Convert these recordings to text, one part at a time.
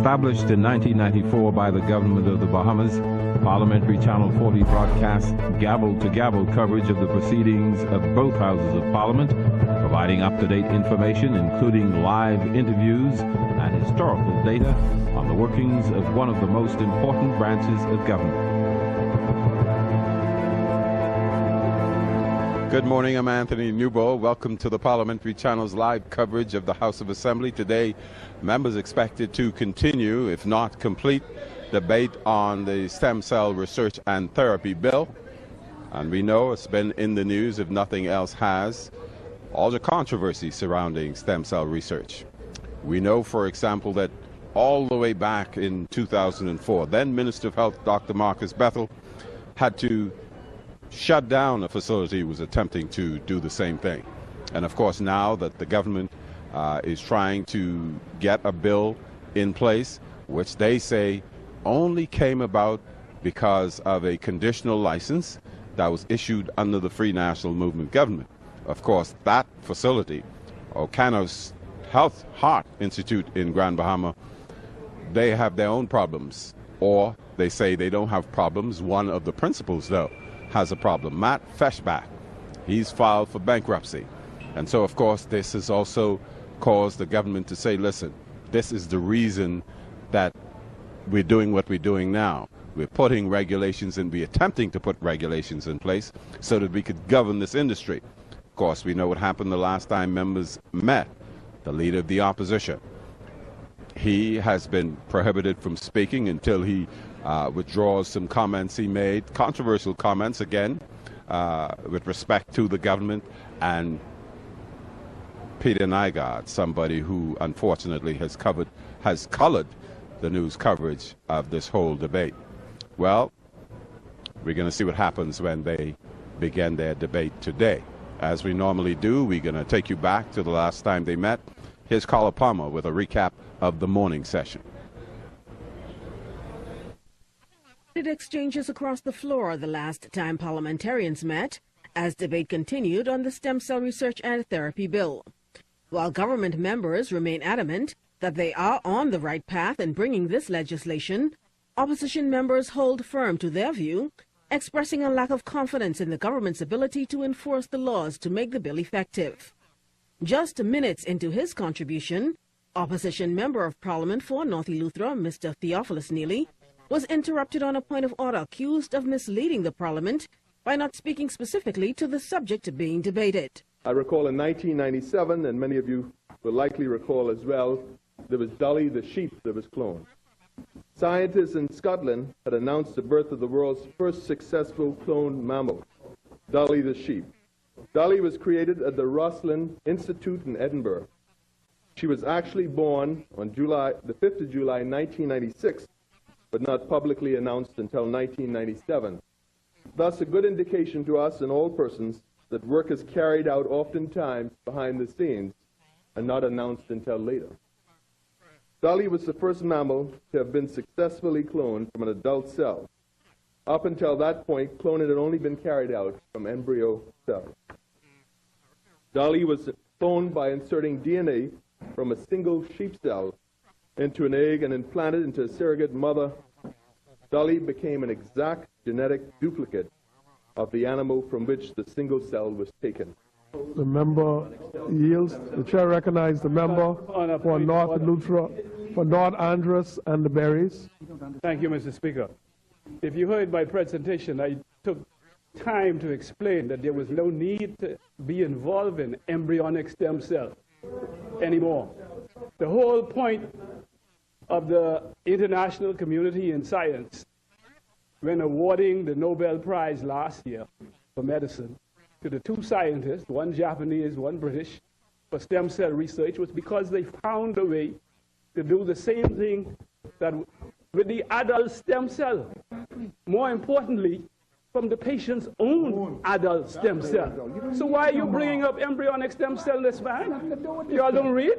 Established in 1994 by the government of the Bahamas, Parliamentary Channel 40 broadcasts gavel-to-gavel coverage of the proceedings of both houses of Parliament, providing up-to-date information, including live interviews and historical data on the workings of one of the most important branches of government. Good morning, I'm Anthony Newbo. Welcome to the Parliamentary Channel's live coverage of the House of Assembly. Today, members expected to continue, if not complete, debate on the Stem Cell Research and Therapy Bill. And we know it's been in the news, if nothing else has, all the controversy surrounding stem cell research. We know, for example, that all the way back in 2004, then Minister of Health, Dr. Marcus Bethel, had to shut down a facility who was attempting to do the same thing. And of course, now that the government is trying to get a bill in place, which they say only came about because of a conditional license that was issued under the Free National Movement government. Of course, that facility, Ocanos Heart Institute in Grand Bahama, they have their own problems, or they say they don't have problems. One of the principals, though, has a problem. Matt Feshbach, he's filed for bankruptcy. And so, of course, this has also caused the government to say, listen, this is the reason that we're doing what we're doing now. We're putting regulations and we're attempting to put regulations in place so that we could govern this industry. Of course, we know what happened the last time members met, the leader of the opposition. He has been prohibited from speaking until he withdraws some comments he made, controversial comments again, with respect to the government, and Peter Nygaard, somebody who unfortunately has colored the news coverage of this whole debate. Well, we're going to see what happens when they begin their debate today. As we normally do, we're going to take you back to the last time they met. Here's Carla Palmer with a recap of the morning session. Exchanges across the floor the last time parliamentarians met, as debate continued on the Stem Cell Research and Therapy Bill. While government members remain adamant that they are on the right path in bringing this legislation, opposition members hold firm to their view, expressing a lack of confidence in the government's ability to enforce the laws to make the bill effective. Just minutes into his contribution, opposition member of Parliament for North Eleuthera, Mr. Theophilus Neely, was interrupted on a point of order, accused of misleading the Parliament by not speaking specifically to the subject being debated. I recall in 1997, and many of you will likely recall as well, there was Dolly the sheep that was cloned. Scientists in Scotland had announced the birth of the world's first successful cloned mammal, Dolly the sheep. Dolly was created at the Roslin Institute in Edinburgh. She was actually born on the 5th of July 1996, but not publicly announced until 1997. Thus, a good indication to us and all persons that work is carried out oftentimes behind the scenes and not announced until later. Dolly was the first mammal to have been successfully cloned from an adult cell. Up until that point, cloning had only been carried out from embryo cells. Dolly was cloned by inserting DNA from a single sheep cell into an egg and implanted into a surrogate mother. Dolly became an exact genetic duplicate of the animal from which the single cell was taken. The member yields. The chair recognizes the member for North Eleuthera, for North Andros and the Berries. Thank you, Mr. Speaker. If you heard my presentation, I took time to explain that there was no need to be involved in embryonic stem cell anymore. The whole point of the international community in science, when awarding the Nobel Prize last year for medicine to the two scientists, one Japanese, one British, for stem cell research, was because they found a way to do the same thing that with the adult stem cell. More importantly, from the patient's own adult stem cell. So why are you bringing up embryonic stem cell in this man? You all don't read?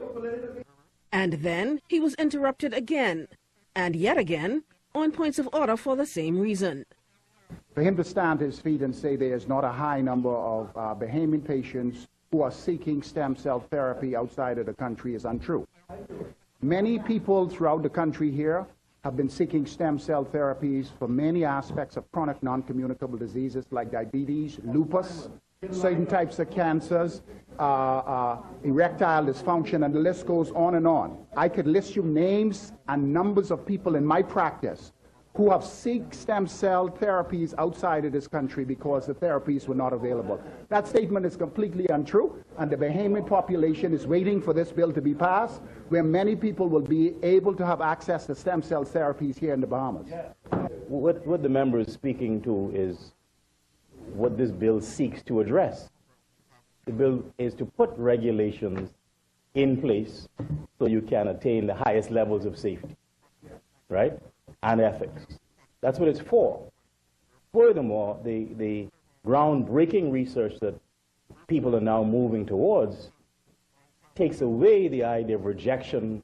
And then he was interrupted again, and yet again, on points of order for the same reason. For him to stand to his feet and say there is not a high number of Bahamian patients who are seeking stem cell therapy outside of the country is untrue. Many people throughout the country here have been seeking stem cell therapies for many aspects of chronic non-communicable diseases like diabetes, lupus, certain types of cancers, erectile dysfunction, and the list goes on and on. I could list you names and numbers of people in my practice who have sought stem cell therapies outside of this country because the therapies were not available. That statement is completely untrue, and the Bahamian population is waiting for this bill to be passed, where many people will be able to have access to stem cell therapies here in the Bahamas. What the member is speaking to is what this bill seeks to address. The bill is to put regulations in place so you can attain the highest levels of safety, right? And ethics. That's what it's for. Furthermore, the groundbreaking research that people are now moving towards takes away the idea of rejection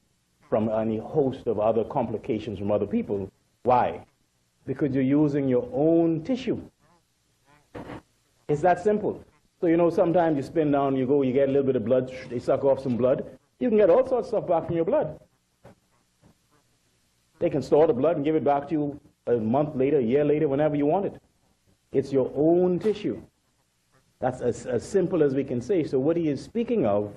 from any host of other complications from other people. Why? Because you're using your own tissue. It's that simple. So, you know, sometimes you spin down, you go, you get a little bit of blood, they suck off some blood. You can get all sorts of stuff back from your blood. They can store the blood and give it back to you a month later, a year later, whenever you want it. It's your own tissue. That's as simple as we can say. So what he is speaking of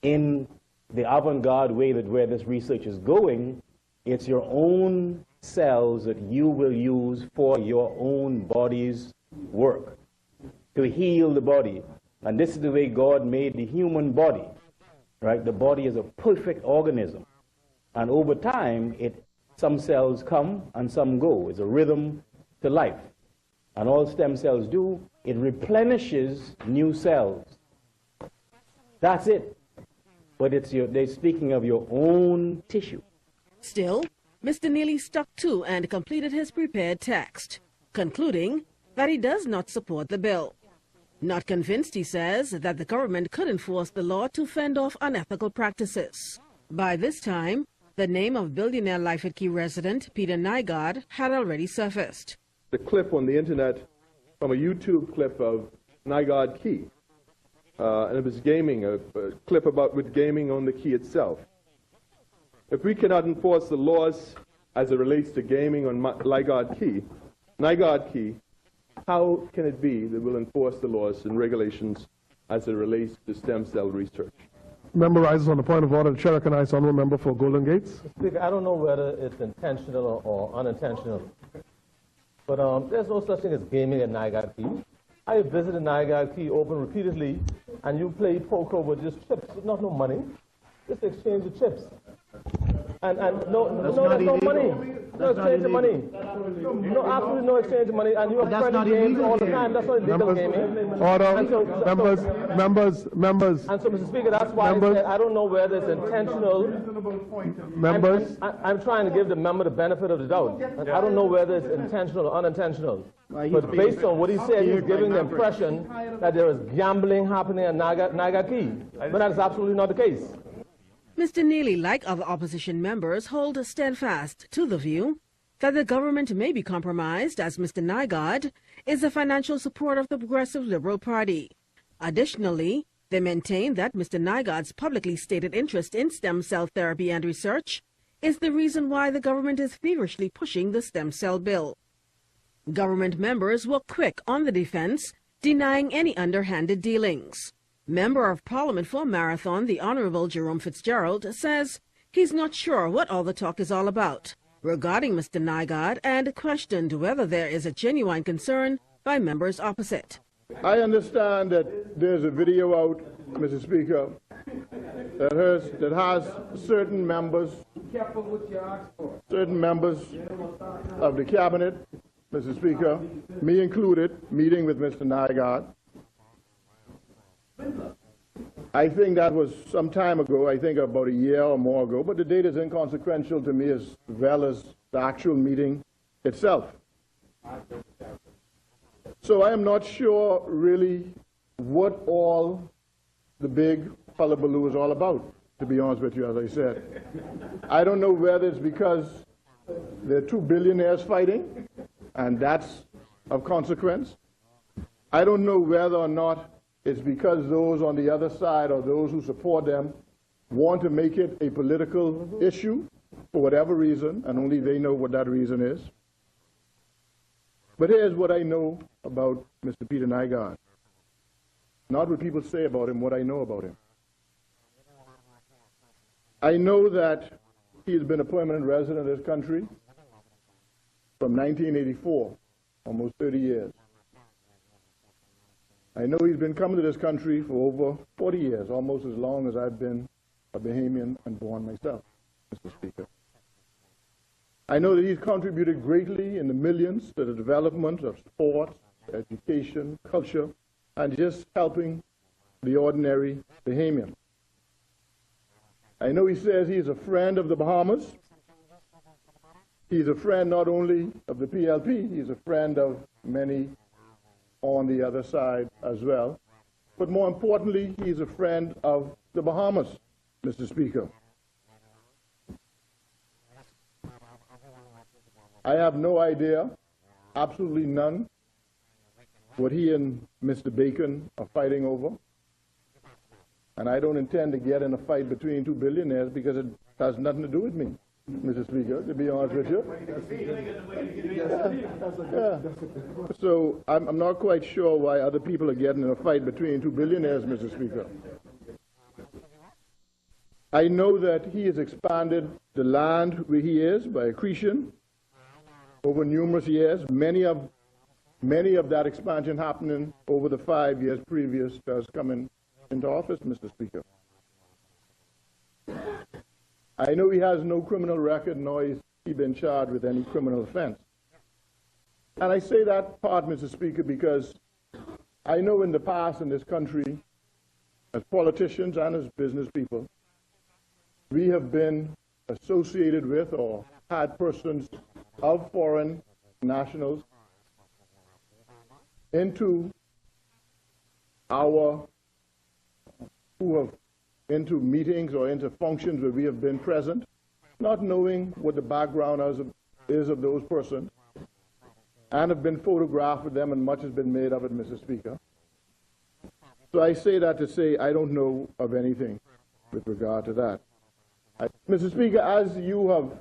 in the avant-garde way that where this research is going, it's your own cells that you will use for your own body's work, to heal the body. And this is the way God made the human body, right? The body is a perfect organism. And over time, some cells come and some go. It's a rhythm to life. And all stem cells do, it replenishes new cells. That's it. But they're speaking of your own tissue. Still, Mr. Neely stuck to and completed his prepared text, concluding that he does not support the bill. Not convinced, he says, that the government could enforce the law to fend off unethical practices. By this time, the name of billionaire Life at Key resident Peter Nygaard had already surfaced. The clip on the internet from a YouTube clip of Nygaard Key, and it was gaming, a clip with gaming on the key itself. If we cannot enforce the laws as it relates to gaming on Nygaard Key, how can it be that we'll enforce the laws and regulations as it relates to stem cell research? Member rises on the point of order. The chair recognizes honourable member for Golden Gates. Speaker, I don't know whether it's intentional or unintentional, but there's no such thing as gaming at Nygaard Key. I have visited Nygaard Key open repeatedly, and you play poker with just chips, not no money, just exchange of chips. And no, there's no money. No exchange of money. No, absolutely no exchange of money. And you have credit games all the time. That's not illegal gaming. Order. Members. And so, Mr. Speaker, that's why I said I don't know whether it's intentional. Members. I'm trying to give the member the benefit of the doubt. I don't know whether it's intentional or unintentional. But based on what he said, he's giving the impression that there is gambling happening at Nygaard Key. But that's absolutely not the case. Mr. Neely, like other opposition members, hold steadfast to the view that the government may be compromised, as Mr. Nygaard is a financial supporter of the Progressive Liberal Party. Additionally, they maintain that Mr. Nygaard's publicly stated interest in stem cell therapy and research is the reason why the government is feverishly pushing the stem cell bill. Government members were quick on the defense, denying any underhanded dealings. Member of Parliament for Marathon, the Honourable Jerome Fitzgerald, says he's not sure what all the talk is all about regarding Mr. Nygaard and questioned whether there is a genuine concern by members opposite. I understand that there's a video out, Mr. Speaker, that has certain members of the Cabinet, Mr. Speaker, me included, meeting with Mr. Nygaard. I think that was some time ago, I think about a year or more ago, but the date is inconsequential to me as well as the actual meeting itself. So I am not sure really what all the big hullabaloo is all about, to be honest with you, as I said. I don't know whether it's because there are two billionaires fighting, and that's of consequence. I don't know whether or not it's because those on the other side or those who support them want to make it a political issue for whatever reason, and only they know what that reason is. But here's what I know about Mr. Peter Nygaard. Not what people say about him, what I know about him. I know that he has been a permanent resident of this country from 1984, almost 30 years. I know he's been coming to this country for over 40 years, almost as long as I've been a Bahamian and born myself, Mr. Speaker. I know that he's contributed greatly in the millions to the development of sports, education, culture, and just helping the ordinary Bahamian. I know he says he's a friend of the Bahamas. He's a friend not only of the PLP, he's a friend of many on the other side as well. But more importantly, he's a friend of the Bahamas, Mr. Speaker. I have no idea, absolutely none, what he and Mr. Bacon are fighting over. And I don't intend to get in a fight between two billionaires because it has nothing to do with me, Mr. Speaker, to be honest with you. Yeah. So I'm not quite sure why other people are getting in a fight between two billionaires, Mr. Speaker. I know that he has expanded the land where he is by accretion over numerous years. Many of that expansion happening over the 5 years previous to us coming into office, Mr. Speaker. I know he has no criminal record, nor has he been charged with any criminal offense. And I say that part, Mr. Speaker, because I know in the past in this country, as politicians and as business people, we have been associated with or had persons of foreign nationals into into meetings or into functions where we have been present, not knowing what the background is of those persons, and have been photographed with them, and much has been made of it, Mr. Speaker. So I say that to say I don't know of anything with regard to that. Mr. Speaker, as you have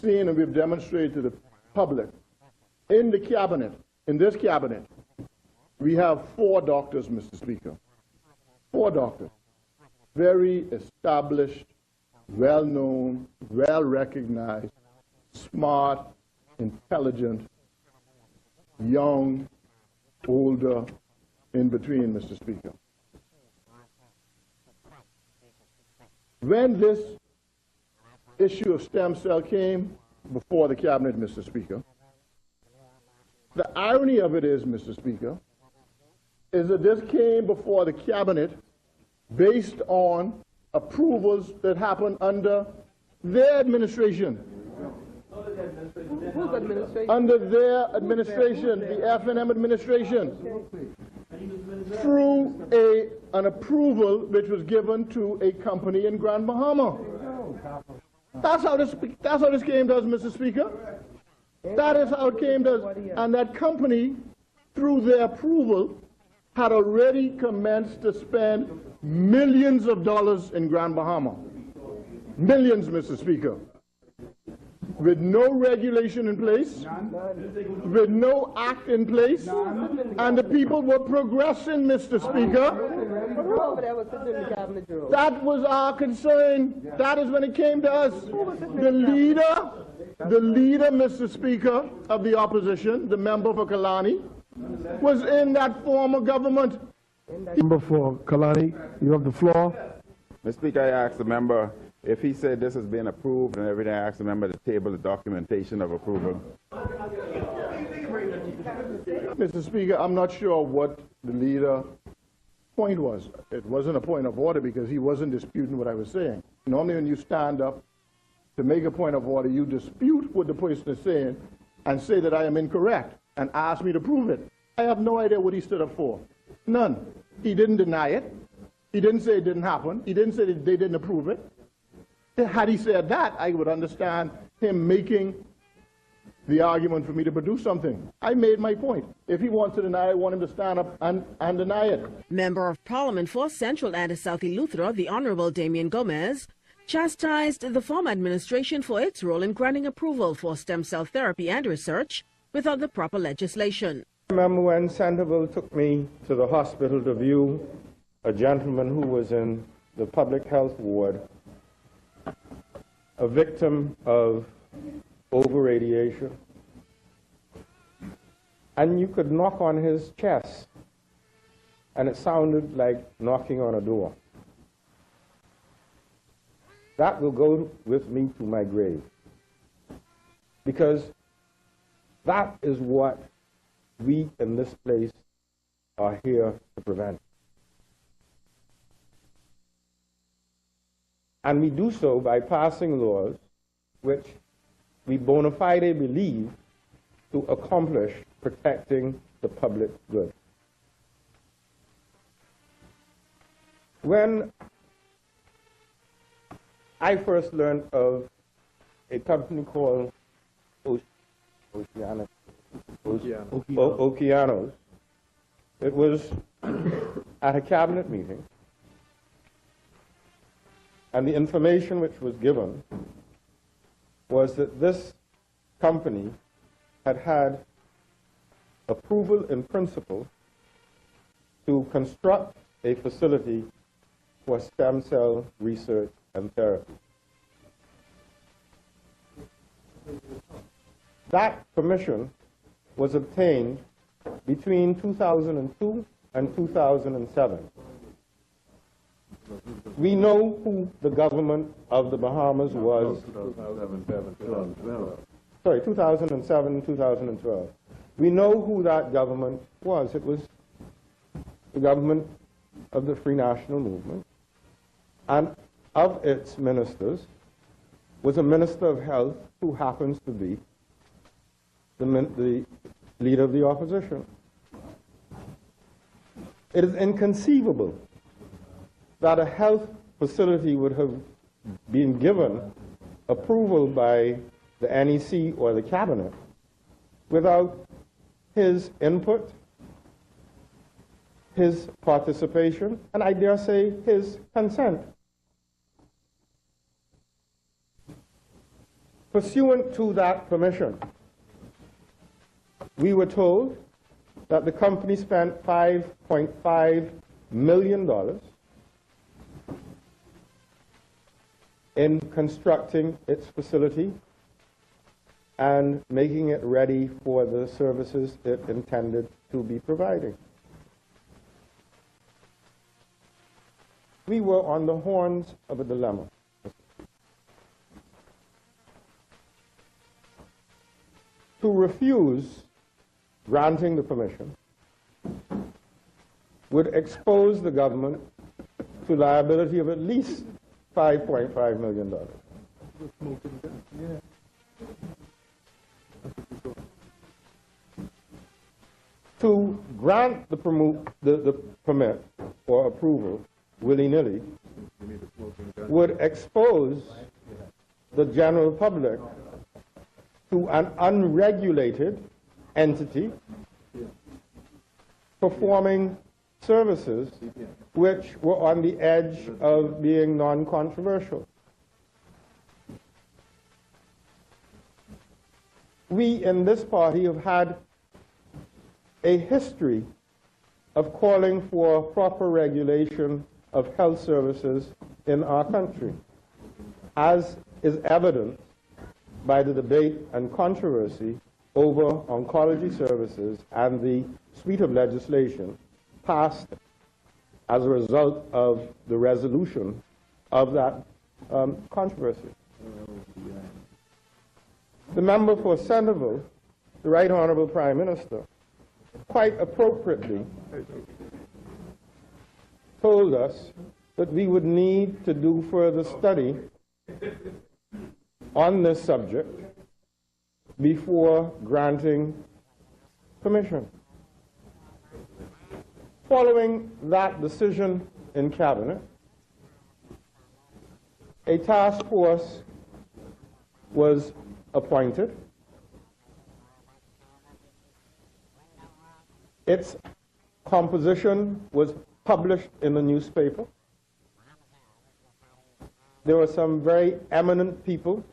seen and we've demonstrated to the public, in the cabinet, in this cabinet, we have 4 doctors, Mr. Speaker. 4 doctors. Very established, well-known, well-recognized, smart, intelligent, young, older, in between, Mr. Speaker. When this issue of stem cell came before the cabinet, Mr. Speaker, the irony of it is, Mr. Speaker, is that this came before the cabinet based on approvals that happened under their administration. Whose administration? Under their administration, the F&M administration, through an approval which was given to a company in Grand Bahama. That's how this came to us, Mr. Speaker. That is how it came to us. And that company, through their approval, had already commenced to spend millions of dollars in Grand Bahama. Millions, Mr. Speaker. With no regulation in place, with no act in place, and the people were progressing, Mr. Speaker. That was our concern. That is when it came to us. The leader, Mr. Speaker, of the opposition, the member for Kalani, was in that former government. Member for Kalani, you have the floor. Mr. Speaker, I asked the member if he said this has been approved and everything. I asked the member to table the documentation of approval. Mr. Speaker, I'm not sure what the leader's point was. It wasn't a point of order because he wasn't disputing what I was saying. Normally when you stand up to make a point of order, you dispute what the person is saying and say that I am incorrect and ask me to prove it. I have no idea what he stood up for. None. He didn't deny it. He didn't say it didn't happen. He didn't say that they didn't approve it. Had he said that, I would understand him making the argument for me to produce something. I made my point. If he wants to deny it, I want him to stand up and deny it. Member of Parliament for Central and South Eleuthera, the Honorable Damien Gomez, chastised the former administration for its role in granting approval for stem cell therapy and research without the proper legislation. I remember when Centerville took me to the hospital to view a gentleman who was in the public health ward, a victim of over-radiation, and you could knock on his chest, and it sounded like knocking on a door. That will go with me to my grave, because that is what we in this place are here to prevent. And we do so by passing laws which we bona fide believe to accomplish protecting the public good. When I first learned of a company called Oceanos, it was at a cabinet meeting, and the information which was given was that this company had had approval in principle to construct a facility for stem cell research and therapy. That permission was obtained between 2002 and 2007. We know who the government of the Bahamas was. 2007, 2012. We know who that government was. It was the government of the Free National Movement, and of its ministers was a minister of health who happens to be the leader of the opposition. It is inconceivable that a health facility would have been given approval by the NEC or the cabinet without his input, his participation, and I dare say his consent. Pursuant to that permission, we were told that the company spent $5.5 million in constructing its facility and making it ready for the services it intended to be providing. We were on the horns of a dilemma. To refuse granting the permission would expose the government to liability of at least $5.5 million. To grant the permit or approval willy-nilly would expose the general public to an unregulated entity performing services which were on the edge of being non-controversial. We in this party have had a history of calling for proper regulation of health services in our country, as is evident by the debate and controversy over oncology services and the suite of legislation passed as a result of the resolution of that controversy. The member for Centerville, the Right Honorable Prime Minister, quite appropriately told us that we would need to do further study on this subject before granting permission. Following that decision in Cabinet, a task force was appointed Its composition was published in the newspaper. There were some very eminent people,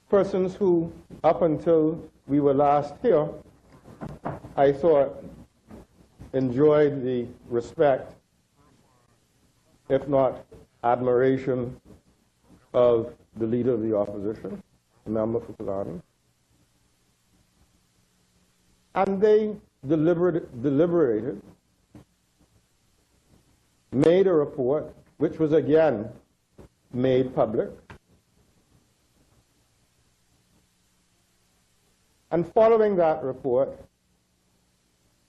persons who, up until we were last here, I thought enjoyed the respect, if not admiration, of the leader of the opposition, the member for Killarney. And they deliberated, made a report, which was again made public. And following that report,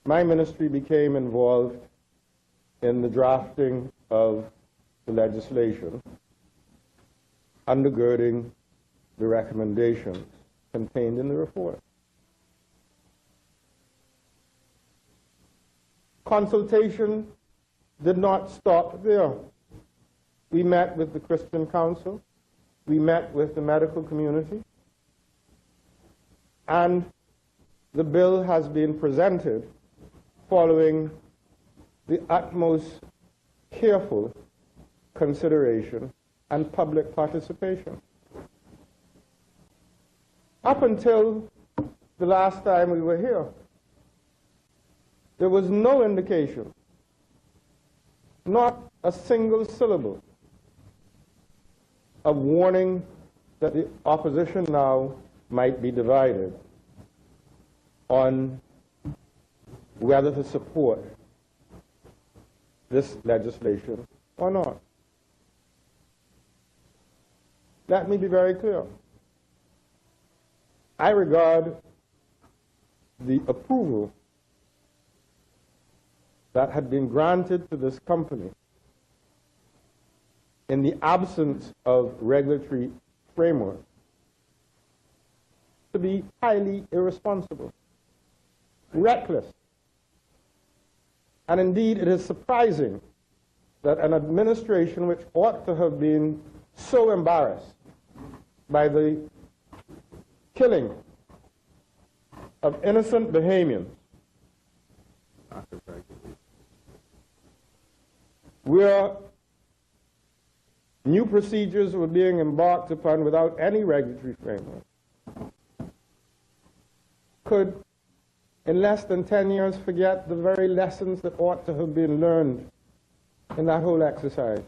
my ministry became involved in the drafting of the legislation undergirding the recommendations contained in the report. Consultation did not stop there. We met with the Christian Council, we met with the medical community, and the bill has been presented following the utmost careful consideration and public participation. Up until the last time we were here, there was no indication, not a single syllable, of warning that the opposition now might be divided on whether to support this legislation or not. Let me be very clear. I regard the approval that had been granted to this company in the absence of regulatory framework to be highly irresponsible, reckless. And indeed, it is surprising that an administration which ought to have been so embarrassed by the killing of innocent Bahamians, where new procedures were being embarked upon without any regulatory framework, could, in less than 10 years, forget the very lessons that ought to have been learned in that whole exercise.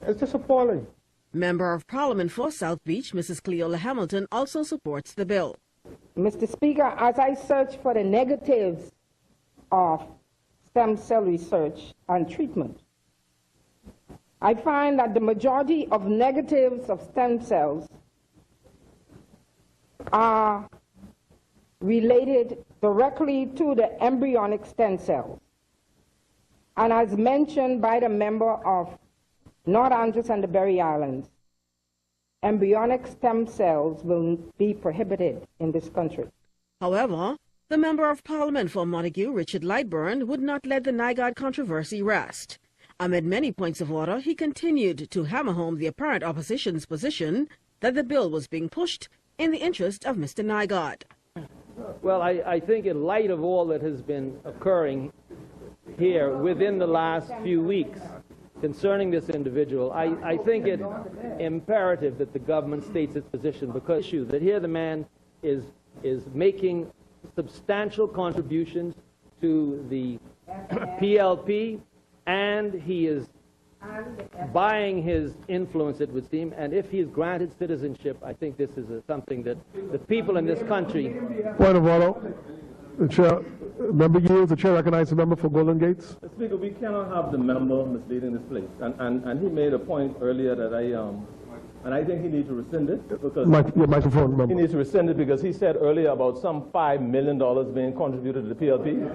It's just appalling. Member of Parliament for South Beach, Mrs. Cleola Hamilton, also supports the bill. Mr. Speaker, as I search for the negatives of stem cell research and treatment, I find that the majority of negatives of stem cells are related directly to the embryonic stem cells. And as mentioned by the member of North Andros and the Berry Islands, embryonic stem cells will be prohibited in this country. However, the Member of Parliament for Montague, Richard Lightburn, would not let the NIGAD controversy rest. Amid many points of order, he continued to hammer home the apparent opposition's position that the bill was being pushed in the interest of Mr. NIGAD. Well, I think in light of all that has been occurring here within the last few weeks concerning this individual, I think it imperative that the government states its position, because that here the man is making substantial contributions to the PLP, and he is buying his influence, it would seem, and if he is granted citizenship, I think this is something that the people in this country... Point of order. The chair, member yields. The chair recognizes the member for Golden Gates. Mr. Speaker, we cannot have the member misleading this place. And he made a point earlier that and I think he needs to rescind it, because your microphone, member. He needs to rescind it because he said earlier about some $5 million being contributed to the PLP.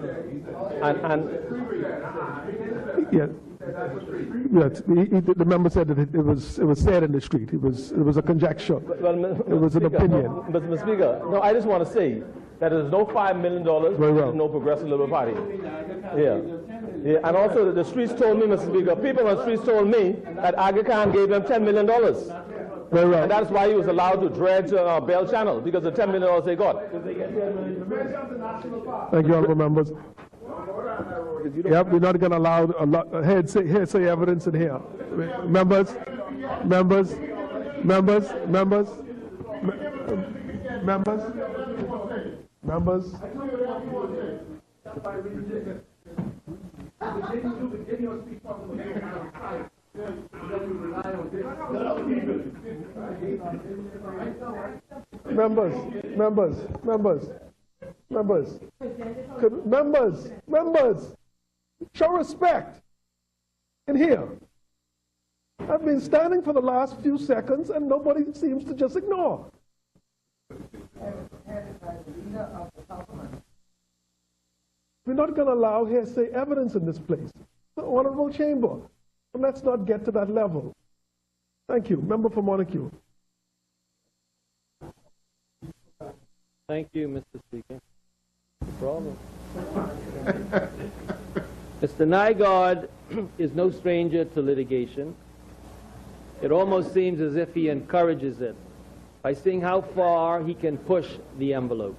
Yes, the member said that it was said in the street. It was a conjecture. It was an opinion. Mr. Speaker, no, I just want to say that there's no $5 million, there's no Progressive Liberal Party. Yeah, and also the streets told me, Mr. Speaker, people on the streets told me that Aga Khan gave them $10 million. Very well. And that's why he was allowed to dredge Bell Channel, because of the $10 million they got. Thank you, honorable members. Yep, we're not going to allow hearsay evidence in here. Members, members, members, members, members, members. Members, members, members, members, members, show respect in here. I've been standing for the last few seconds and nobody seems to just ignore. We're not going to allow hearsay evidence in this place. The honorable chamber. And let's not get to that level. Thank you. Member for Montague. Thank you, Mr. Speaker. No problem. Mr. Nygaard is no stranger to litigation. It almost seems as if he encourages it by seeing how far he can push the envelope.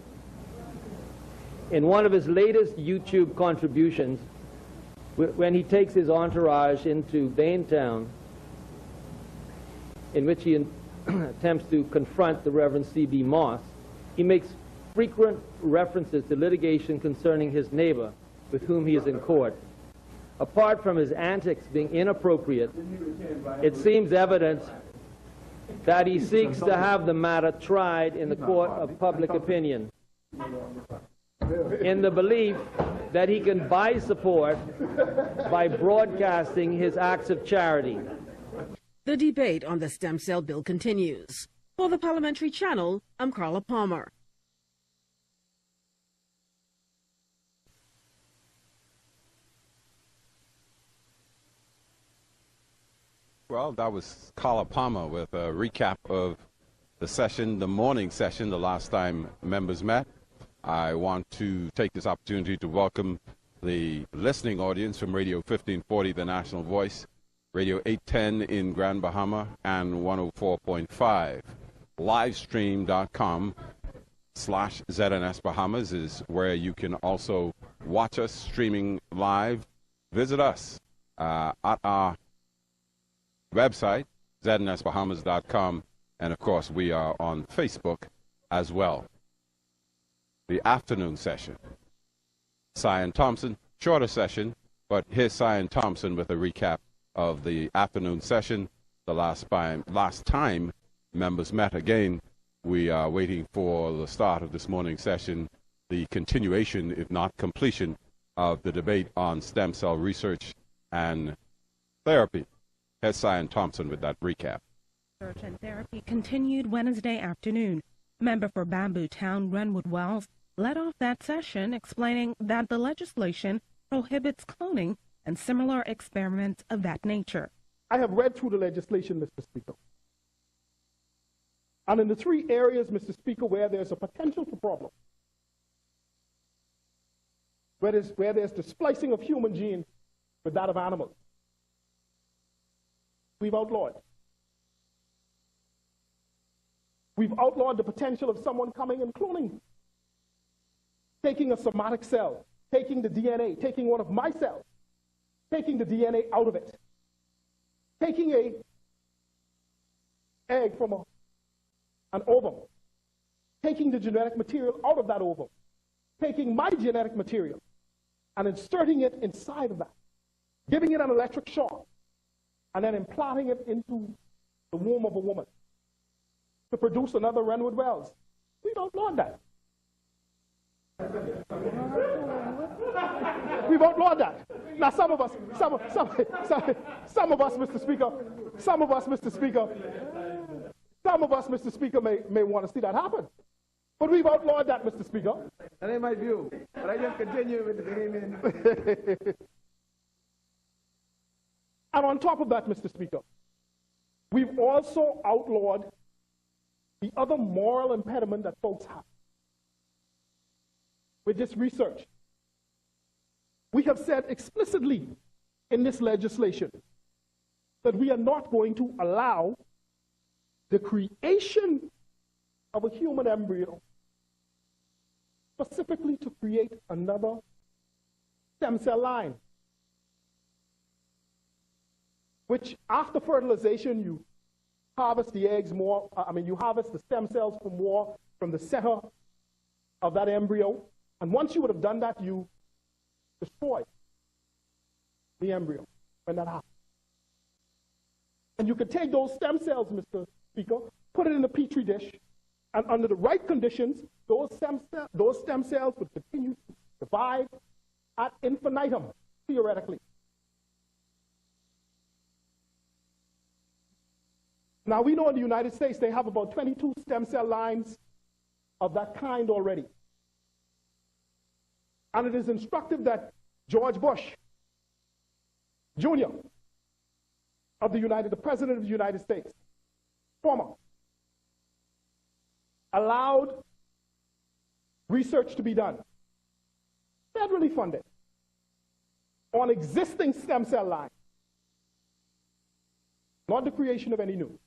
In one of his latest YouTube contributions, when he takes his entourage into Baintown, in which he attempts to confront the Reverend C.B. Moss, he makes frequent references to litigation concerning his neighbor with whom he is in court. Apart from his antics being inappropriate, it seems evident that he seeks to have the matter tried in the court of public opinion, in the belief that he can buy support by broadcasting his acts of charity. The debate on the stem cell bill continues. For the Parliamentary Channel, I'm Carla Palmer. Well, that was Carla Palmer with a recap of the session, the morning session, the last time members met. I want to take this opportunity to welcome the listening audience from Radio 1540, The National Voice, Radio 810 in Grand Bahama, and 104.5. Livestream.com/ZNS Bahamas is where you can also watch us streaming live. Visit us at our website, znsbahamas.com, and of course we are on Facebook as well. The afternoon session. Cyan Thompson, shorter session, but here's Cyan Thompson with a recap of the afternoon session. The last time members met again. We are waiting for the start of this morning's session, the continuation, if not completion, of the debate on stem cell research and therapy. Here's Cyan Thompson with that recap. Research and therapy continued Wednesday afternoon. Member for Bamboo Town, Renwood Wells, led off that session explaining that the legislation prohibits cloning and similar experiments of that nature. I have read through the legislation, Mr. Speaker. And in the three areas, Mr. Speaker, where there's a potential for problem, where there's the splicing of human genes with that of animals, we've outlawed. We've outlawed the potential of someone coming and cloning, taking a somatic cell, taking the DNA, taking one of my cells, taking the DNA out of it, taking an egg from an ovum, taking the genetic material out of that ovum, taking my genetic material and inserting it inside of that, giving it an electric shock, and then implanting it into the womb of a woman to produce another Renwood Wells. We've outlawed that. We've outlawed that. Now some of us, Mr. Speaker, may want to see that happen. But we've outlawed that, Mr. Speaker. That ain't my view. But I just continue with the behavior. And on top of that, Mr. Speaker, we've also outlawed the other moral impediment that folks have with this research. We have said explicitly in this legislation that we are not going to allow the creation of a human embryo, specifically to create another stem cell line, which after fertilization, you harvest the eggs more, you harvest the stem cells from the center of that embryo. And once you would have done that, you destroy the embryo when that happens. And you could take those stem cells, Mr. Speaker, put it in a petri dish, and under the right conditions, those stem cells would continue to divide ad infinitum, theoretically. Now, we know in the United States they have about 22 stem cell lines of that kind already. And it is instructive that George Bush, Jr., the President of the United States, former, allowed research to be done, federally funded, on existing stem cell lines, not the creation of any new.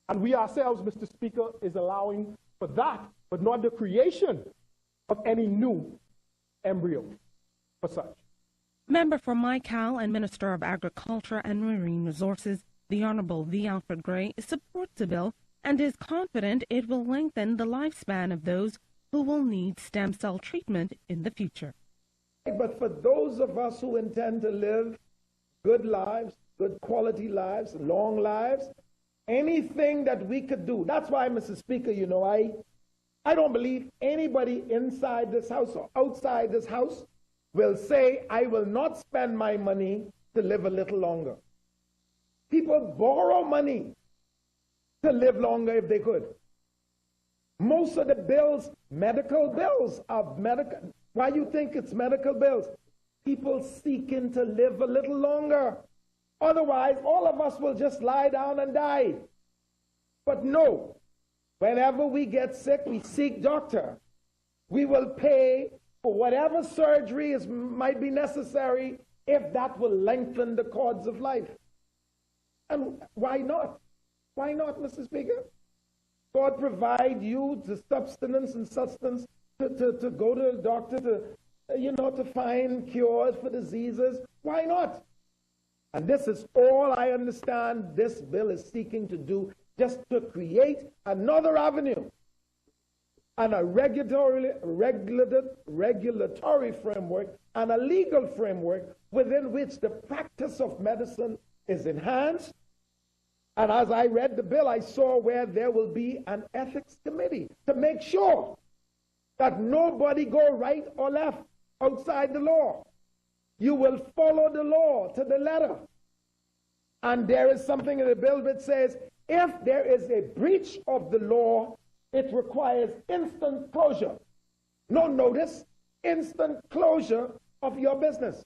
And we ourselves, Mr. Speaker, is allowing for that, but not the creation of any new embryo for such. Member for Mycal and Minister of Agriculture and Marine Resources, the Honorable V. Alfred Gray, supports the bill and is confident it will lengthen the lifespan of those who will need stem cell treatment in the future. But for those of us who intend to live good lives, good quality lives, long lives, anything that we could do. That's why, Mr. Speaker, you know, I don't believe anybody inside this house or outside this house will say, I will not spend my money to live a little longer. People borrow money to live longer if they could. Most of the bills, medical bills, why you think it's medical bills? People seeking to live a little longer. Otherwise, all of us will just lie down and die. But no, whenever we get sick, we seek doctor. We will pay for whatever surgery might be necessary if that will lengthen the cords of life. And why not? Why not, Mr. Speaker? God provide you the sustenance and sustenance to go to the doctor to find cures for diseases. Why not? And this is all I understand this bill is seeking to do, just to create another avenue and a regulatory framework and a legal framework within which the practice of medicine is enhanced. And as I read the bill, I saw where there will be an ethics committee to make sure that nobody go right or left outside the law. You will follow the law to the letter. And there is something in the bill that says if there is a breach of the law, it requires instant closure. No notice, instant closure of your business.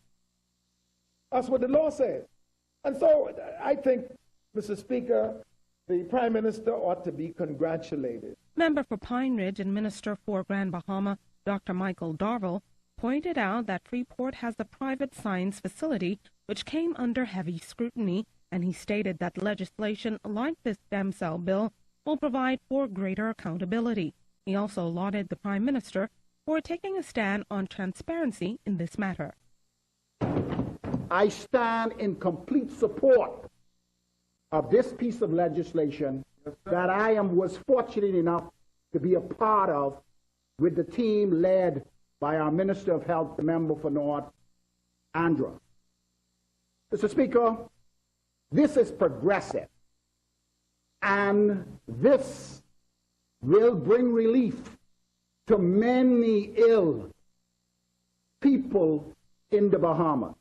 That's what the law says. And so I think, Mr. Speaker, the Prime Minister ought to be congratulated. Member for Pine Ridge and Minister for Grand Bahama, Dr. Michael Darville, pointed out that Freeport has a private science facility which came under heavy scrutiny, and he stated that legislation like this stem cell bill will provide for greater accountability. He also lauded the Prime Minister for taking a stand on transparency in this matter. I stand in complete support of this piece of legislation that I was fortunate enough to be a part of with the team led by our Minister of Health, the member for North, Andra. Mr. Speaker, this is progressive, and this will bring relief to many ill people in the Bahamas.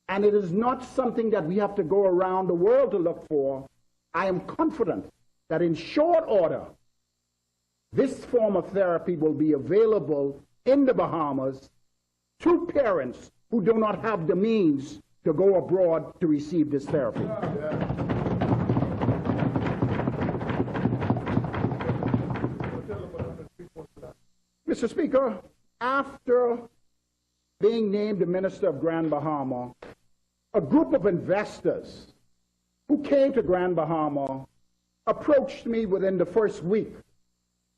And it is not something that we have to go around the world to look for. I am confident that in short order, this form of therapy will be available in the Bahamas to parents who do not have the means to go abroad to receive this therapy. Mr. Speaker, after being named the Minister of Grand Bahama, a group of investors who came to Grand Bahama approached me within the first week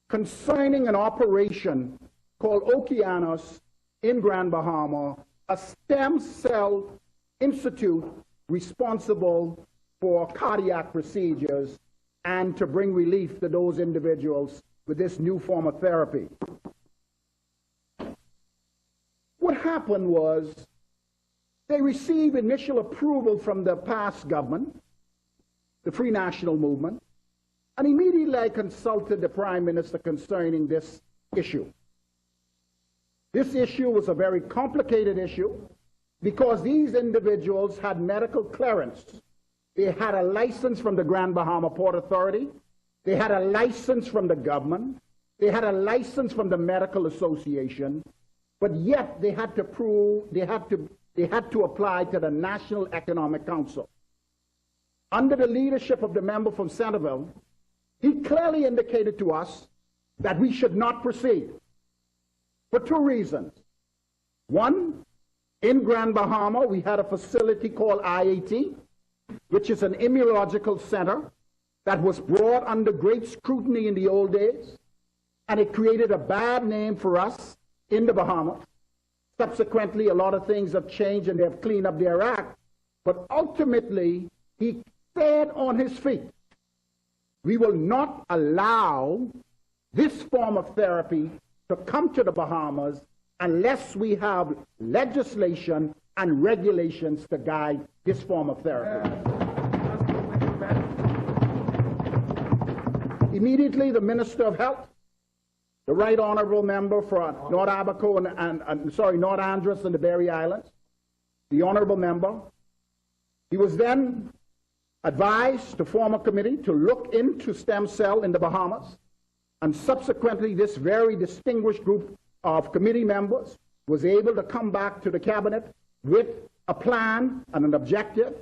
concerning an operation called Okeanos in Grand Bahama, a stem cell institute responsible for cardiac procedures and to bring relief to those individuals with this new form of therapy. What happened was they received initial approval from the past government, the Free National Movement, and immediately I consulted the Prime Minister concerning this issue. This issue was a very complicated issue because these individuals had medical clearance. They had a license from the Grand Bahama Port Authority. They had a license from the government. They had a license from the Medical Association. But yet they had to prove, they had to apply to the National Economic Council. Under the leadership of the member from Centerville, he clearly indicated to us that we should not proceed for two reasons. One, in Grand Bahama, we had a facility called IAT, which is an immunological center that was brought under great scrutiny in the old days, and it created a bad name for us in the Bahamas. Subsequently, a lot of things have changed and they have cleaned up their act, but ultimately, he stayed on his feet. We will not allow this form of therapy to come to the Bahamas unless we have legislation and regulations to guide this form of therapy. Immediately, the Minister of Health, the Right Honorable Member for North Abaco North Andros and the Berry Islands, the Honorable Member, he was then advised to form a committee to look into stem cell in the Bahamas, and subsequently this very distinguished group of committee members was able to come back to the cabinet with a plan and an objective.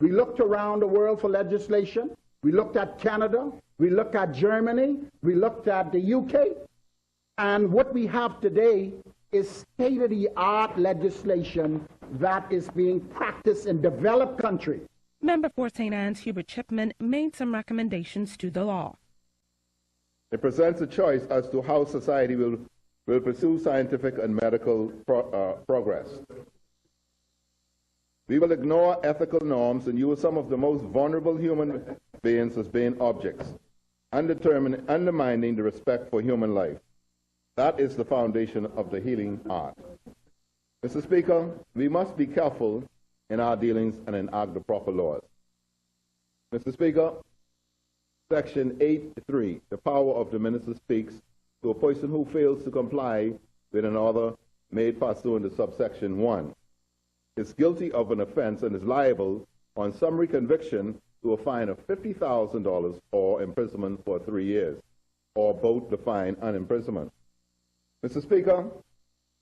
We looked around the world for legislation. We looked at Canada. We looked at Germany. We looked at the UK. And what we have today is state-of-the-art legislation that is being practiced in developed countries. Member for St. Anne's Hubert Chipman made some recommendations to the law. It presents a choice as to how society will pursue scientific and medical progress. We will ignore ethical norms and use some of the most vulnerable human beings as being objects, undermining the respect for human life. That is the foundation of the healing art. Mr. Speaker, we must be careful in our dealings and enact the proper laws. Mr. Speaker, Section 8.3, the power of the minister speaks to a person who fails to comply with an order made pursuant to subsection 1, is guilty of an offense and is liable on summary conviction to a fine of $50,000 or imprisonment for 3 years, or both the fine and imprisonment. Mr. Speaker,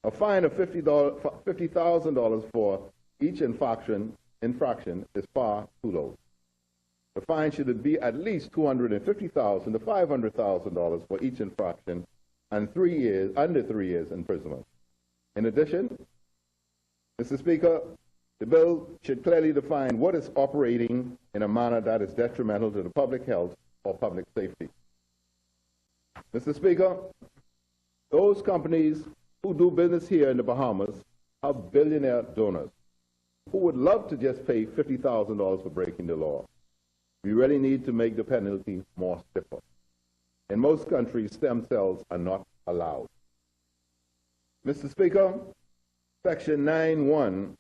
a fine of $50,000 for each infraction is far too low. The fine should be at least $250,000 to $500,000 for each infraction and under 3 years imprisonment. In addition, Mr. Speaker, the bill should clearly define what is operating in a manner that is detrimental to the public health or public safety. Mr. Speaker, those companies who do business here in the Bahamas have billionaire donors who would love to just pay $50,000 for breaking the law. We really need to make the penalty more stiffer. In most countries, stem cells are not allowed. Mr. Speaker, Section 9.1,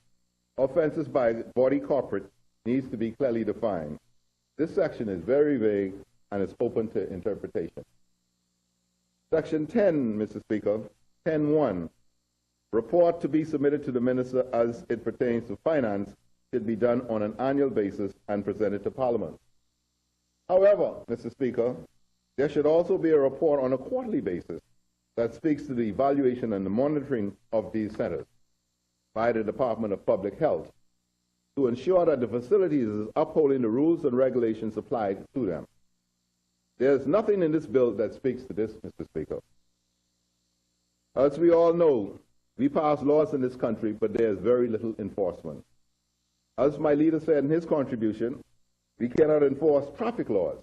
offenses by body corporate, needs to be clearly defined. This section is very vague and is open to interpretation. Section 10, Mr. Speaker, 10.1, report to be submitted to the minister as it pertains to finance should be done on an annual basis and presented to Parliament. However, Mr. Speaker, there should also be a report on a quarterly basis that speaks to the evaluation and the monitoring of these centers by the Department of Public Health to ensure that the facilities is upholding the rules and regulations applied to them. There's nothing in this bill that speaks to this, Mr. Speaker. As we all know, we pass laws in this country, but there's very little enforcement. As my leader said in his contribution, We cannot enforce traffic laws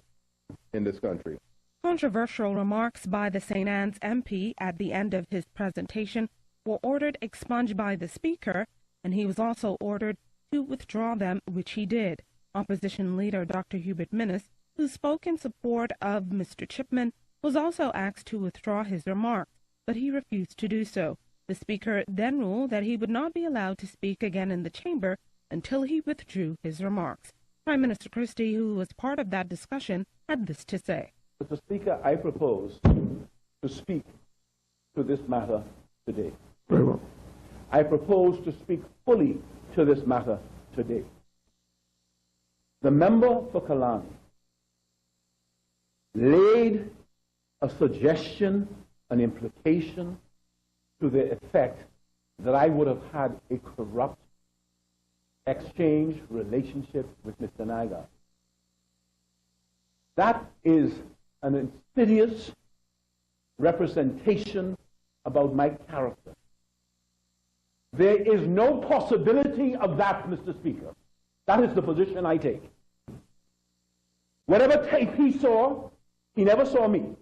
in this country. Controversial remarks by the St. Anne's MP at the end of his presentation were ordered expunged by the Speaker, and he was also ordered to withdraw them, which he did. Opposition leader Dr. Hubert Minnis, who spoke in support of Mr. Chipman, was also asked to withdraw his remarks, but he refused to do so. The Speaker then ruled that he would not be allowed to speak again in the chamber until he withdrew his remarks. Prime Minister Christie, who was part of that discussion, had this to say. Mr. Speaker, I propose to speak to this matter today. Very well. I propose to speak fully to this matter today. The member for Kalani laid a suggestion, an implication to the effect that I would have had a corrupt exchange relationship with Mr. Nygaard. That is an insidious representation about my character. There is no possibility of that, Mr. Speaker. That is the position I take. Whatever tape he saw, he never saw me.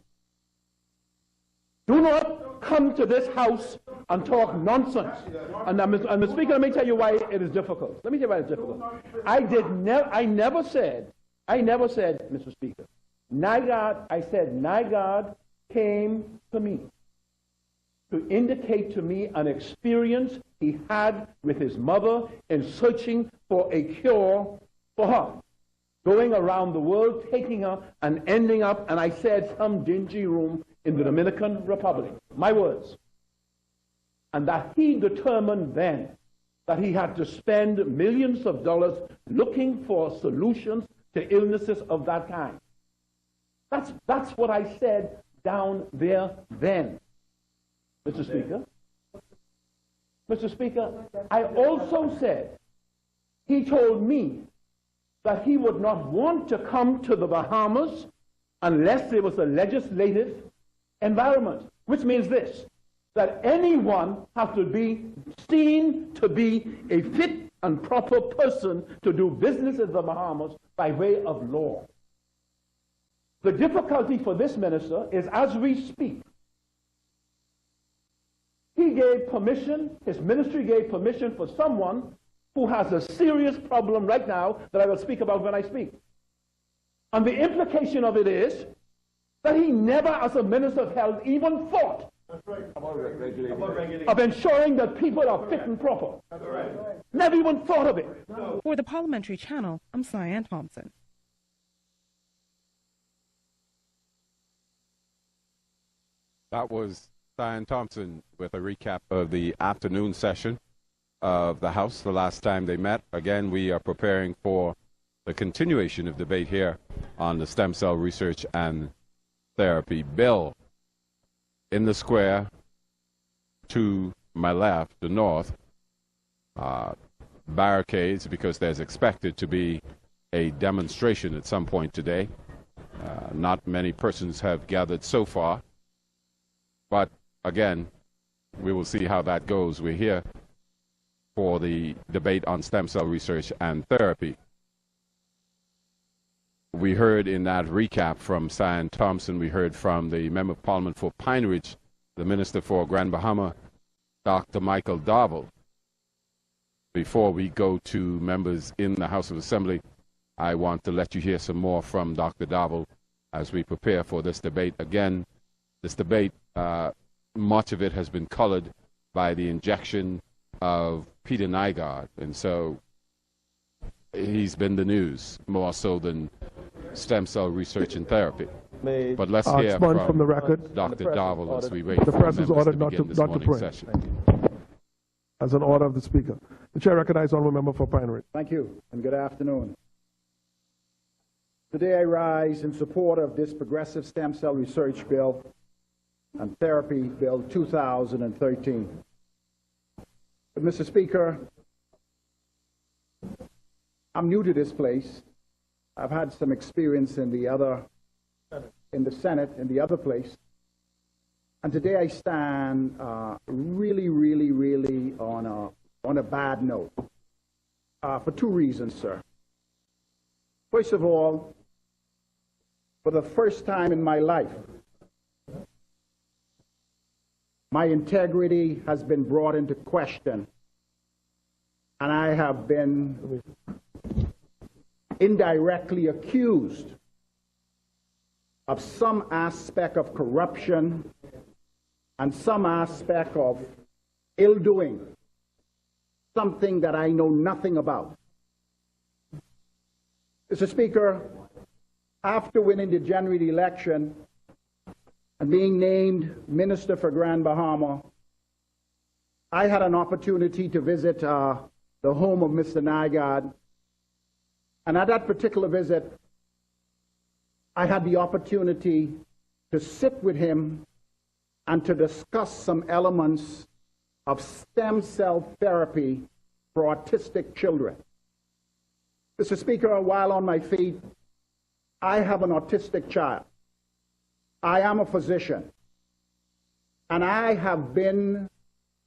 Do not come to this house and talk nonsense. And Mr. Speaker, let me tell you why it is difficult. Let me tell you why it's difficult. I never said, Mr. Speaker, Nygaard came to me to indicate to me an experience he had with his mother in searching for a cure for her, going around the world, taking her and ending up, and I said, some dingy room in the Dominican Republic. My words. And that he determined then that he had to spend millions of dollars looking for solutions to illnesses of that kind. That's what I said down there then, Mr. Speaker. Mr. Speaker, I also said, he told me that he would not want to come to the Bahamas unless there was a legislative environment, which means this, that anyone has to be seen to be a fit and proper person to do business in the Bahamas by way of law. The difficulty for this minister is, as we speak, he gave permission, his ministry gave permission for someone who has a serious problem right now that I will speak about when I speak. And the implication of it is that he never, as a minister of health, even thought of ensuring that people are fit and proper. Never even thought of it. For the Parliamentary Channel, I'm Cyan Thompson. That was Cyan Thompson with a recap of the afternoon session of the House, the last time they met. Again, we are preparing for the continuation of debate here on the stem cell research and therapy bill. In the square to my left, the north, barricades, because there's expected to be a demonstration at some point today. Not many persons have gathered so far, but again, we will see how that goes. We're here for the debate on stem cell research and therapy. We heard in that recap from Cyan Thompson, we heard from the Member of Parliament for Pine Ridge, the Minister for Grand Bahama, Dr. Michael Darville. Before we go to members in the House of Assembly, I want to let you hear some more from Dr. Darville as we prepare for this debate. Again, this debate, much of it has been colored by the injection of Peter Nygaard, and so he's been the news more so than stem cell research and therapy. But let's hear from the record. Dr. Darville as we wait the for press is members ordered to begin this morning's session. As an order of the Speaker. The Chair recognizes the Honourable Member for Pine Ridge. Thank you, and good afternoon. Today I rise in support of this Progressive Stem Cell Research Bill and Therapy Bill 2013. But, Mr. Speaker, I'm new to this place. I've had some experience in the Senate, in the other place. And today I stand really on a bad note for two reasons, sir. First of all, for the first time in my life, my integrity has been brought into question, and I have been indirectly accused of some aspect of corruption and some aspect of ill-doing, something that I know nothing about. Mr. Speaker, after winning the January election and being named Minister for Grand Bahama, I had an opportunity to visit the home of Mr. Nygaard. And at that particular visit, I had the opportunity to sit with him and to discuss some elements of stem cell therapy for autistic children. Mr. Speaker, while on my feet, I have an autistic child. I am a physician, and I have been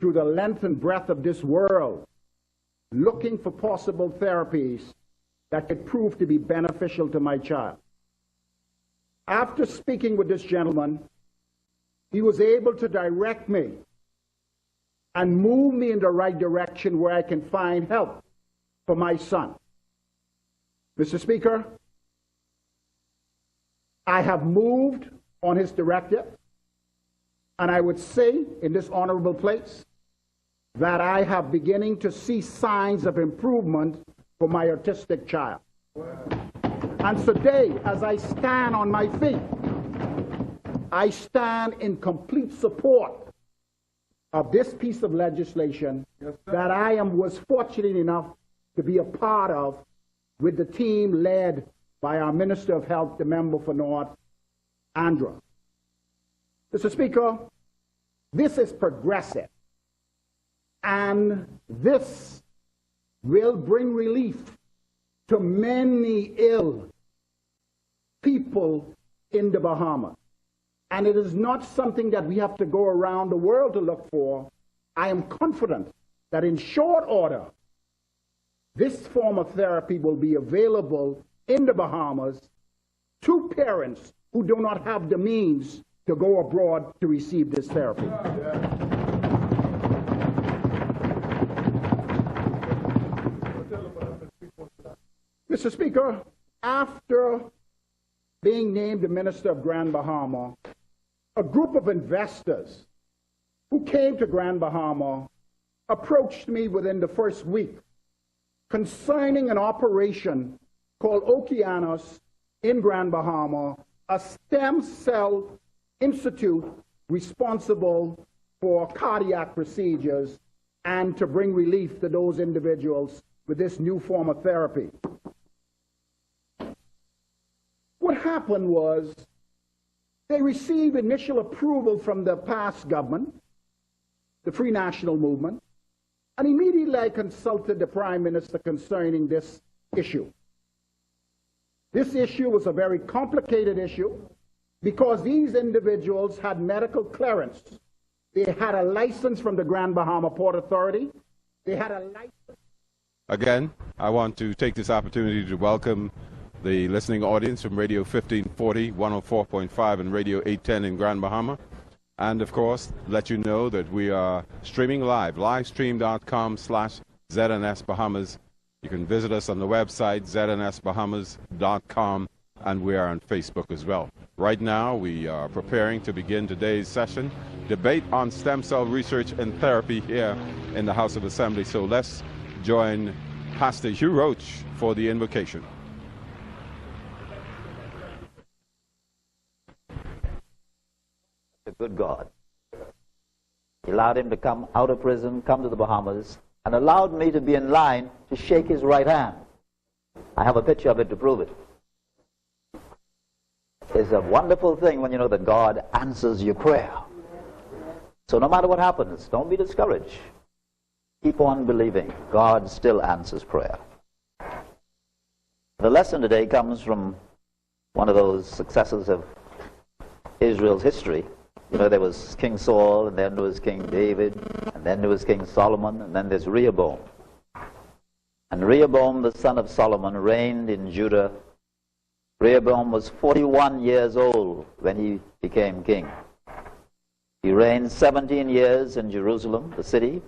through the length and breadth of this world looking for possible therapies that could prove to be beneficial to my child. After speaking with this gentleman, he was able to direct me and move me in the right direction where I can find help for my son. Mr. Speaker, I have moved on his directive, and I would say in this honorable place that I have beginning to see signs of improvement for my autistic child. And today, as I stand on my feet, I stand in complete support of this piece of legislation that I was fortunate enough to be a part of with the team led by our Minister of Health, the member for North, Andra. Mr. Speaker, this is progressive, and this will bring relief to many ill people in the Bahamas. And it is not something that we have to go around the world to look for. I am confident that in short order, this form of therapy will be available in the Bahamas to parents who do not have the means to go abroad to receive this therapy. Mr. Speaker, after being named the Minister of Grand Bahama, a group of investors who came to Grand Bahama approached me within the first week concerning an operation called Okeanos in Grand Bahama, a stem cell institute responsible for cardiac procedures and to bring relief to those individuals with this new form of therapy. What happened was they received initial approval from the past government, the Free National Movement, and immediately I consulted the Prime Minister concerning this issue. This issue was a very complicated issue because these individuals had medical clearance. They had a license from the Grand Bahama Port Authority. They had a license. Again, I want to take this opportunity to welcome the listening audience from Radio 1540, 104.5, and Radio 810 in Grand Bahama. And, of course, let you know that we are streaming live, livestream.com/ZNS Bahamas. You can visit us on the website, znsbahamas.com, and we are on Facebook as well. Right now, we are preparing to begin today's session, debate on stem cell research and therapy here in the House of Assembly. So let's join Pastor Hugh Roach for the invocation. The good God. He allowed him to come out of prison, come to the Bahamas, and allowed me to be in line to shake his right hand. I have a picture of it to prove it. It's a wonderful thing when you know that God answers your prayer. So no matter what happens, don't be discouraged. Keep on believing. God still answers prayer. The lesson today comes from one of those successes of Israel's history. You know, there was King Saul, and then there was King David, and then there was King Solomon, and then there's Rehoboam. And Rehoboam, the son of Solomon, reigned in Judah Rehoboam was 41 years old when he became king. He reigned 17 years in Jerusalem, the city,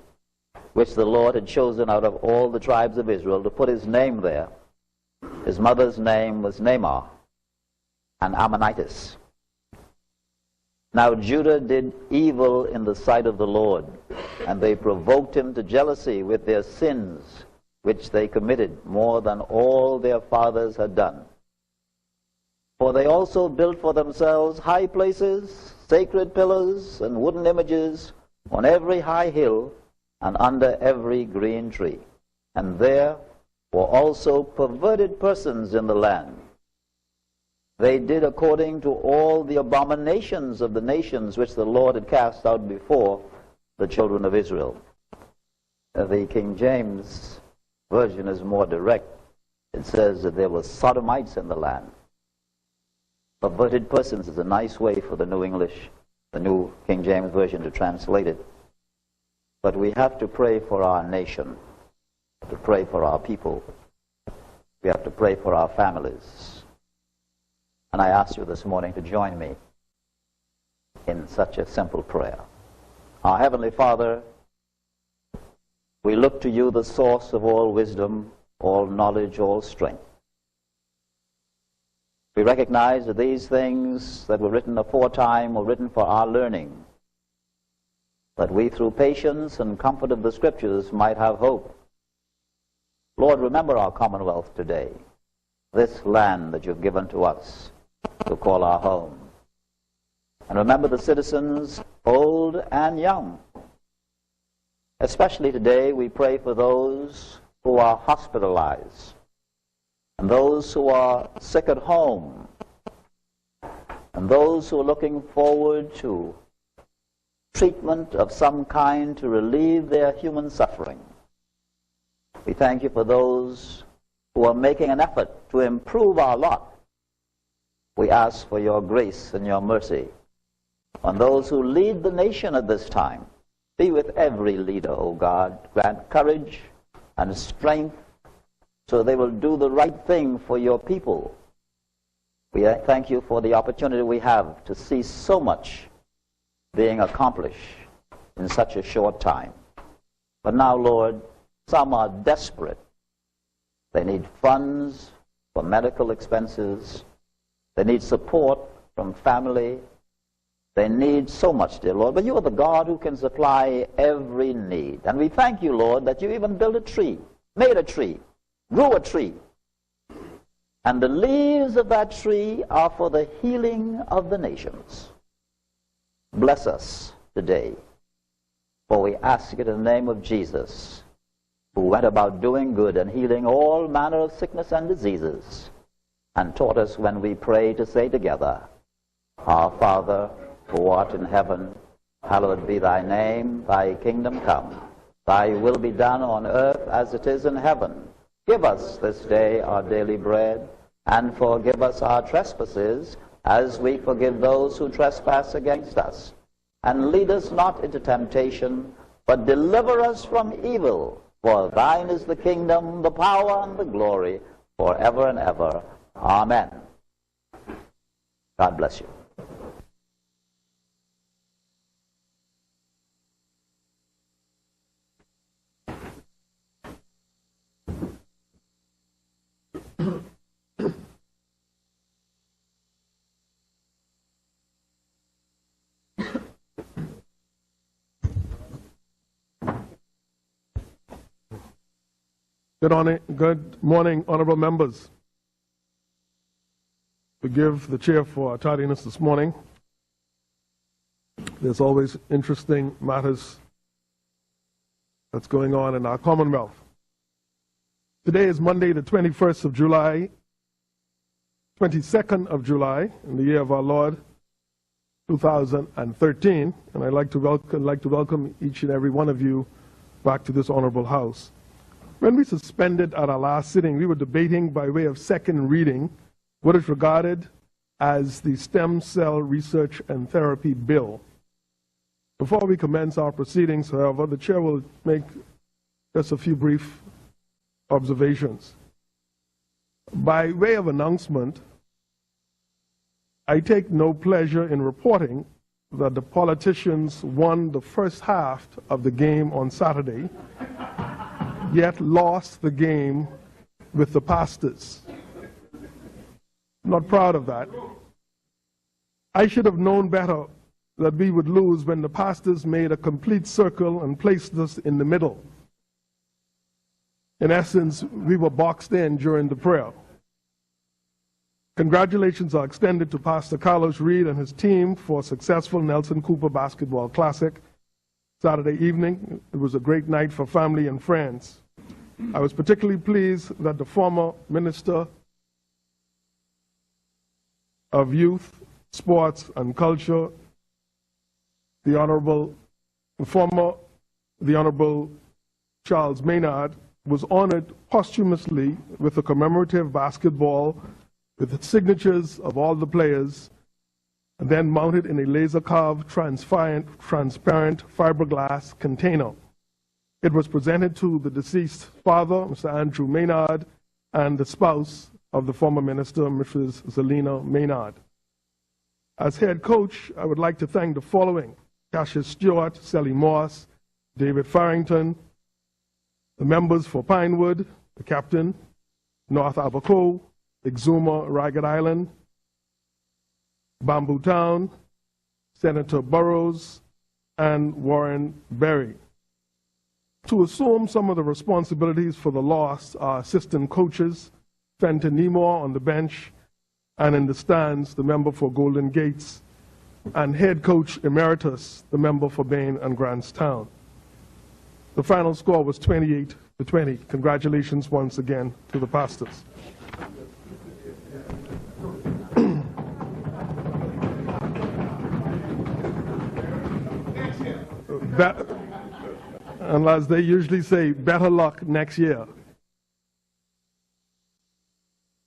which the Lord had chosen out of all the tribes of Israel to put his name there. His mother's name was Naamah, an Ammonitess. Now Judah did evil in the sight of the Lord, and they provoked him to jealousy with their sins, which they committed more than all their fathers had done. For they also built for themselves high places, sacred pillars, and wooden images on every high hill and under every green tree. And there were also perverted persons in the land. They did according to all the abominations of the nations which the Lord had cast out before the children of Israel. The King James Version is more direct. It says that there were sodomites in the land. Perverted persons is a nice way for the New English, the New King James Version, to translate it. But we have to pray for our nation, to pray for our people. We have to pray for our families. And I ask you this morning to join me in such a simple prayer. Our Heavenly Father, we look to you, the source of all wisdom, all knowledge, all strength. We recognize that these things that were written aforetime were written for our learning, that we through patience and comfort of the Scriptures might have hope. Lord, remember our Commonwealth today, this land that you've given to us to call our home. And remember the citizens, old and young. Especially today, we pray for those who are hospitalized and those who are sick at home and those who are looking forward to treatment of some kind to relieve their human suffering. We thank you for those who are making an effort to improve our lot. We ask for your grace and your mercy on those who lead the nation at this time. Be with every leader, O God. Grant courage and strength so they will do the right thing for your people. We thank you for the opportunity we have to see so much being accomplished in such a short time. But now, Lord, some are desperate. They need funds for medical expenses. They need support from family. They need so much, dear Lord. But you are the God who can supply every need. And we thank you, Lord, that you even built a tree, made a tree, grew a tree. And the leaves of that tree are for the healing of the nations. Bless us today, for we ask it in the name of Jesus, who went about doing good and healing all manner of sickness and diseases, and taught us when we pray to say together, Our Father, who art in heaven, hallowed be thy name, thy kingdom come. Thy will be done on earth as it is in heaven. Give us this day our daily bread, and forgive us our trespasses, as we forgive those who trespass against us. And lead us not into temptation, but deliver us from evil. For thine is the kingdom, the power, and the glory, forever and ever. Amen. God bless you. Good morning, honorable members. Forgive the chair for our tardiness this morning. There's always interesting matters that's going on in our Commonwealth. Today is Monday, the 21st of July, 22nd of July, in the year of our Lord, 2013, and I'd like to welcome each and every one of you back to this honorable house. When we suspended at our last sitting, we were debating by way of second reading what is regarded as the Stem Cell Research and Therapy Bill. Before we commence our proceedings, however, the chair will make just a few brief observations. By way of announcement, I take no pleasure in reporting that the politicians won the first half of the game on Saturday, yet lost the game with the pastors. Not proud of that. I should have known better that we would lose when the pastors made a complete circle and placed us in the middle. In essence, we were boxed in during the prayer. Congratulations are extended to Pastor Carlos Reed and his team for a successful Nelson Cooper Basketball Classic Saturday evening. It was a great night for family and friends. I was particularly pleased that the former Minister of Youth, Sports and Culture, the Honorable Charles Maynard, was honored posthumously with a commemorative basketball with the signatures of all the players, and then mounted in a laser-carved, transparent fiberglass container. It was presented to the deceased father, Mr. Andrew Maynard, and the spouse of the former minister, Mrs. Zelina Maynard. As head coach, I would like to thank the following: Cassius Stewart, Sally Moss, David Farrington, the members for Pinewood, the captain, North Abaco, Exuma, Ragged Island, Bamboo Town, Senator Burrows, and Warren Berry. To assume some of the responsibilities for the loss are assistant coaches, Fenton Nemore on the bench, and in the stands, the member for Golden Gates, and head coach emeritus, the member for Bain and Grantstown. The final score was 28-20. Congratulations once again to the pastors. And as they usually say, better luck next year.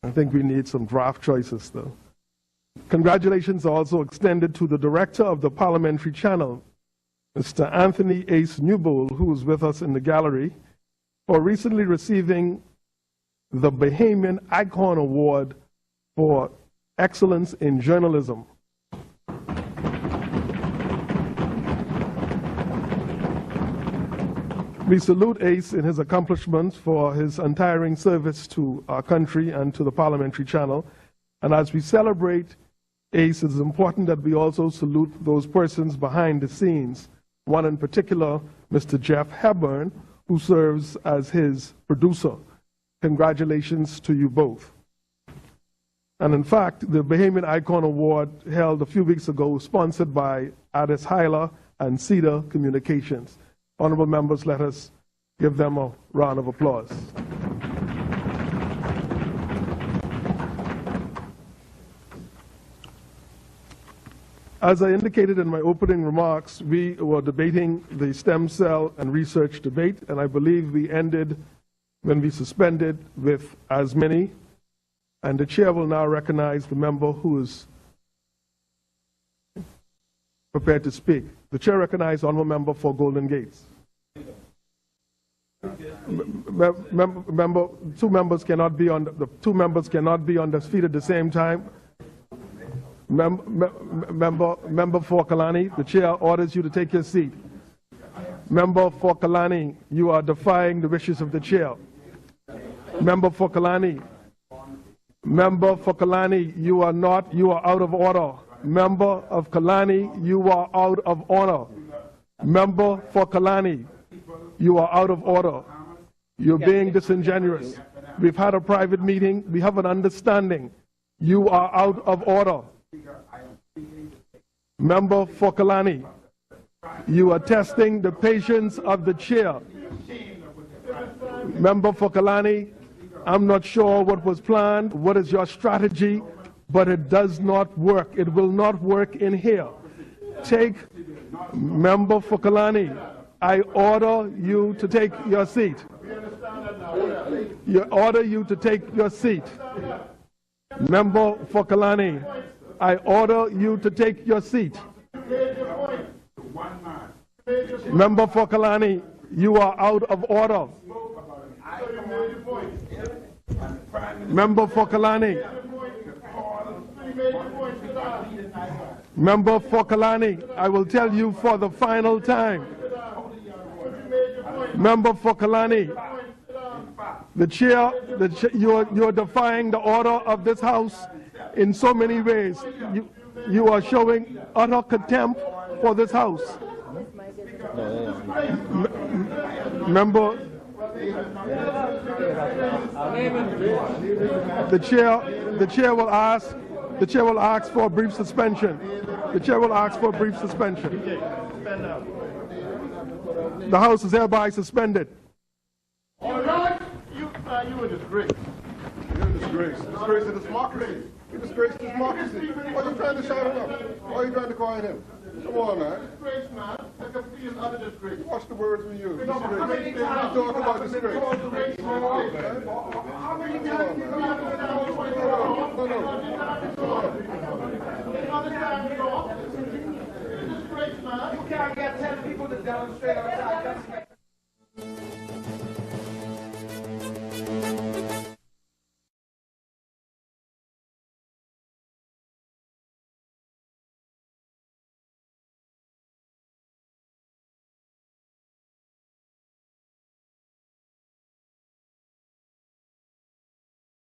I think we need some draft choices, though. Congratulations are also extended to the director of the Parliamentary Channel, Mr. Anthony Ace Newbold, who is with us in the gallery, for recently receiving the Bahamian Icon Award for Excellence in Journalism. We salute Ace in his accomplishments for his untiring service to our country and to the Parliamentary Channel. And as we celebrate Ace, it is important that we also salute those persons behind the scenes. One in particular, Mr. Jeff Hepburn, who serves as his producer. Congratulations to you both. And in fact, the Bahamian Icon Award held a few weeks ago was sponsored by Addis Hyla and Cedar Communications. Honorable members, let us give them a round of applause. As I indicated in my opening remarks, we were debating the stem cell and research debate, and I believe we ended when we suspended with as many. And the chair will now recognize the member who is prepared to speak. The chair recognizes honorable member for Golden Gates. Two members cannot be on the feet at the same time. Member for Kalani, the chair orders you to take your seat. Member for Kalani, you are defying the wishes of the chair. Member for Kalani, you are out of order. Member of Kalani, you are out of order. Member for Kalani, you are out of order. You're being disingenuous. We've had a private meeting. We have an understanding. You are out of order. Member for Kalani, you are testing the patience of the chair. Member for Kalani, I'm not sure what was planned, what is your strategy, but it does not work. It will not work in here. Member for Kalani, I order you to take your seat. You order you to take your seat. Member for Kalani, I order you to take your seat. Member for Kalani, you are out of order. Member for Kalani. Member for Kalani, I will tell you for the final time. Member for Kalani, you're defying the order of this House in so many ways. You are showing utter contempt for this House. Member, the chair will ask for a brief suspension. The chair will ask for a brief suspension. The House is hereby suspended. All right, you a disgrace. You're a disgrace. Disgrace to this democracy. You disgrace to democracy. Why are you trying to shout him up? Why are you trying to quiet him? Come on, man. Disgrace, man. Like a few other disgrace. Watch the words we use. Disgrace. You talk about disgrace. How many times you can't get 10 people to demonstrate outside.